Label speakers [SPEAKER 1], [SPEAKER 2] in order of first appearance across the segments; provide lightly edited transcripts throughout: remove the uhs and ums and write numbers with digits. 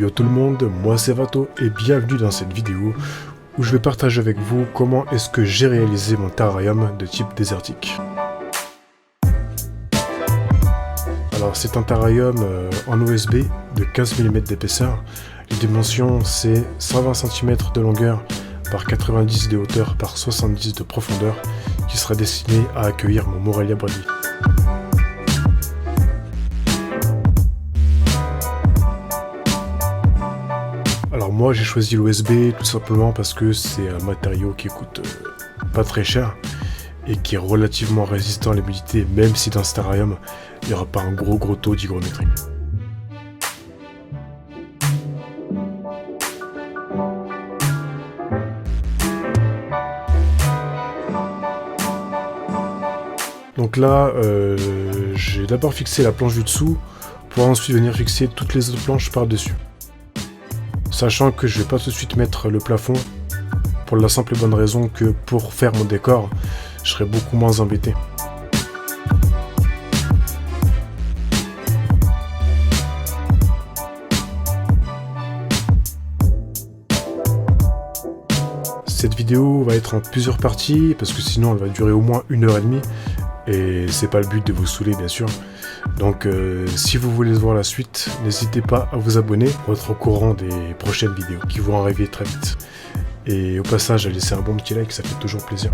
[SPEAKER 1] Salut à tout le monde, moi c'est Vato et bienvenue dans cette vidéo où je vais partager avec vous comment est-ce que j'ai réalisé mon terrarium de type désertique. Alors c'est un terrarium en OSB de 15 mm d'épaisseur. Les dimensions c'est 120 cm de longueur par 90 de hauteur par 70 de profondeur qui sera destiné à accueillir mon Morelia Bradley. Alors moi j'ai choisi l'OSB tout simplement parce que c'est un matériau qui coûte pas très cher et qui est relativement résistant à l'humidité, même si dans ce terrarium il n'y aura pas un gros taux d'hygrométrie. Donc là j'ai d'abord fixé la planche du dessous pour ensuite venir fixer toutes les autres planches par dessus. Sachant que je vais pas tout de suite mettre le plafond, pour la simple et bonne raison que pour faire mon décor, je serai beaucoup moins embêté. Cette vidéo va être en plusieurs parties, parce que sinon elle va durer au moins 1h30, et c'est pas le but de vous saouler bien sûr. Donc si vous voulez voir la suite, n'hésitez pas à vous abonner pour être au courant des prochaines vidéos qui vont arriver très vite. Et au passage, à laisser un bon petit like, ça fait toujours plaisir.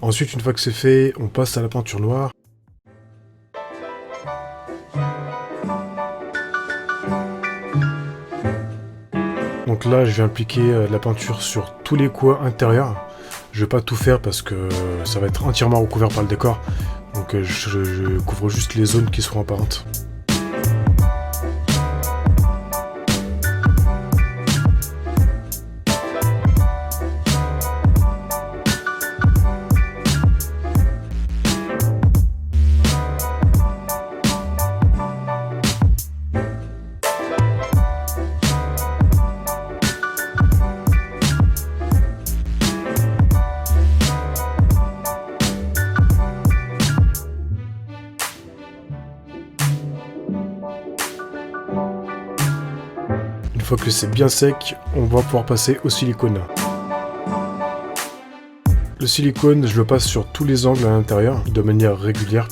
[SPEAKER 1] Ensuite, une fois que c'est fait, on passe à la peinture noire. Donc là, je vais appliquer la peinture sur tous les coins intérieurs. Je vais pas tout faire parce que ça va être entièrement recouvert par le décor. Donc je couvre juste les zones qui seront apparentes. fois que c'est bien sec, on va pouvoir passer au silicone. Le silicone, je le passe sur tous les angles à l'intérieur, de manière régulière.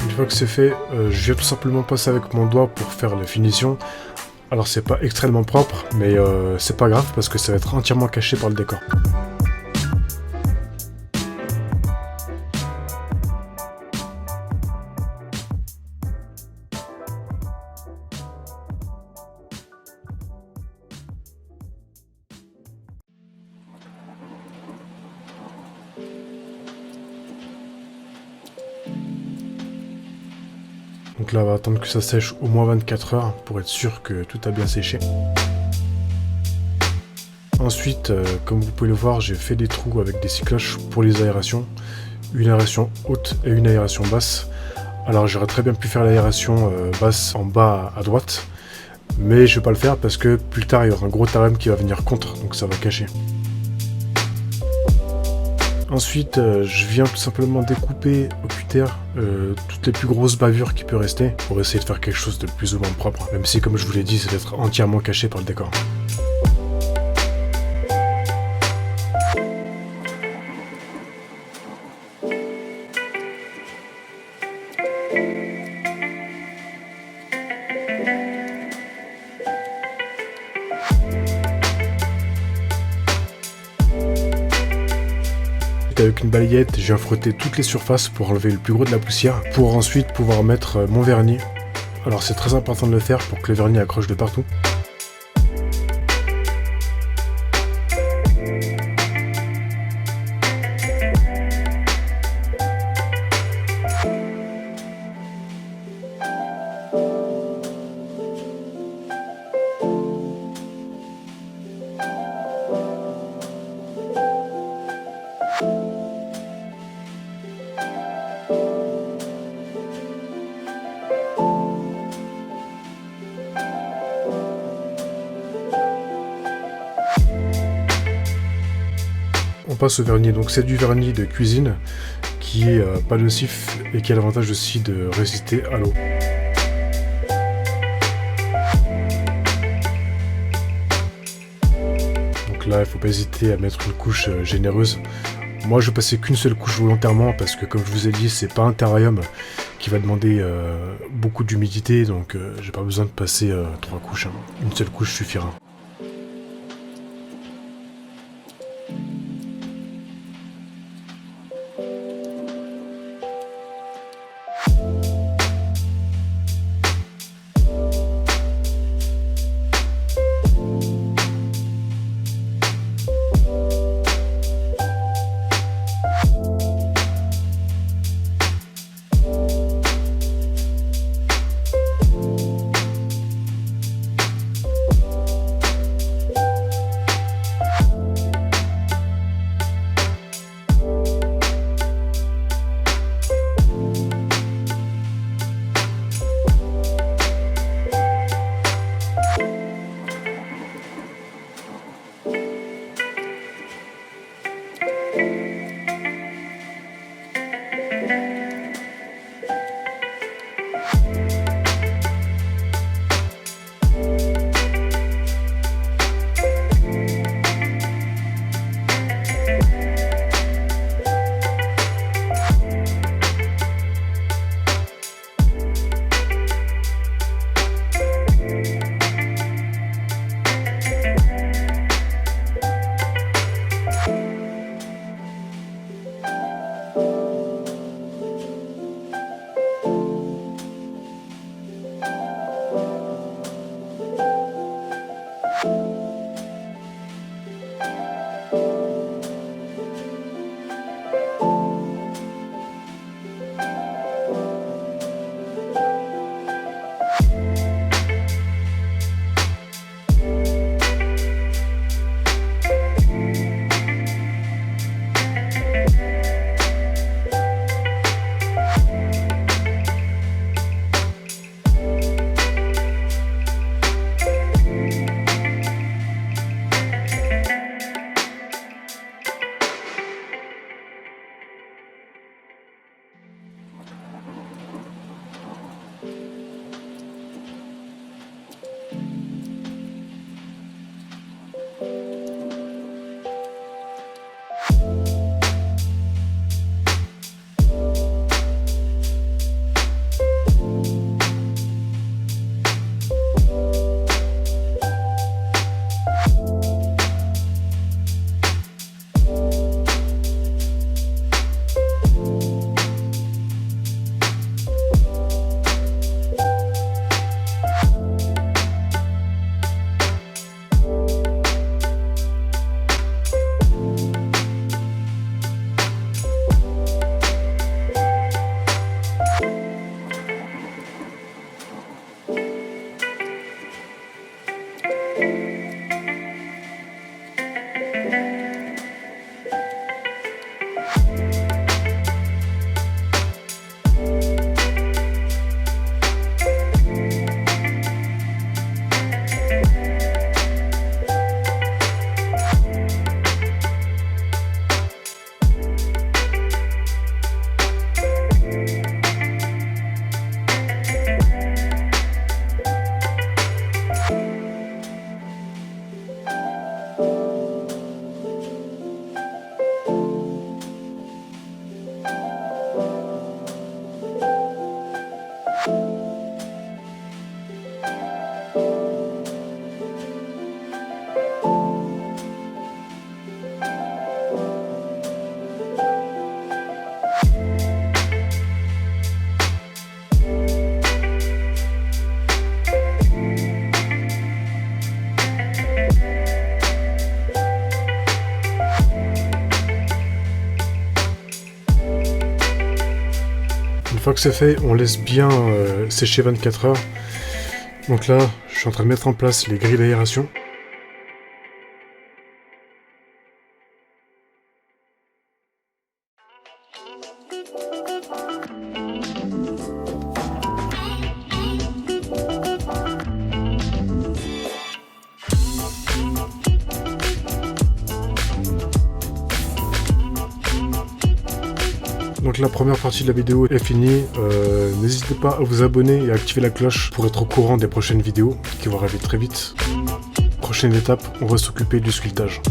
[SPEAKER 1] Une fois que c'est fait, je viens tout simplement passer avec mon doigt pour faire la finition. Alors c'est pas extrêmement propre, mais c'est pas grave parce que ça va être entièrement caché par le décor. Donc là, on va attendre que ça sèche au moins 24 heures pour être sûr que tout a bien séché. Ensuite, comme vous pouvez le voir, j'ai fait des trous avec des scie-cloches pour les aérations. Une aération haute et une aération basse. Alors j'aurais très bien pu faire l'aération basse en bas à droite, mais je vais pas le faire parce que plus tard il y aura un gros therème qui va venir contre, donc ça va cacher. Ensuite, je viens tout simplement découper au cutter toutes les plus grosses bavures qui peuvent rester pour essayer de faire quelque chose de plus ou moins propre, même si comme je vous l'ai dit, ça va être entièrement caché par le décor. Avec une balayette, j'ai frotté toutes les surfaces pour enlever le plus gros de la poussière, pour ensuite pouvoir mettre mon vernis. Alors c'est très important de le faire pour que le vernis accroche de partout. On passe au vernis, donc c'est du vernis de cuisine qui est pas nocif et qui a l'avantage aussi de résister à l'eau. Donc là il faut pas hésiter à mettre une couche généreuse. Moi je vais passer qu'une seule couche volontairement parce que comme je vous ai dit c'est pas un terrarium qui va demander beaucoup d'humidité, donc j'ai pas besoin de passer 3 couches, hein. Une seule couche suffira. Une fois que c'est fait, on laisse bien sécher 24 heures. Donc là, je suis en train de mettre en place les grilles d'aération. Donc la première partie de la vidéo est finie. N'hésitez pas à vous abonner et à activer la cloche pour être au courant des prochaines vidéos qui vont arriver très vite. Prochaine étape, on va s'occuper du sculptage.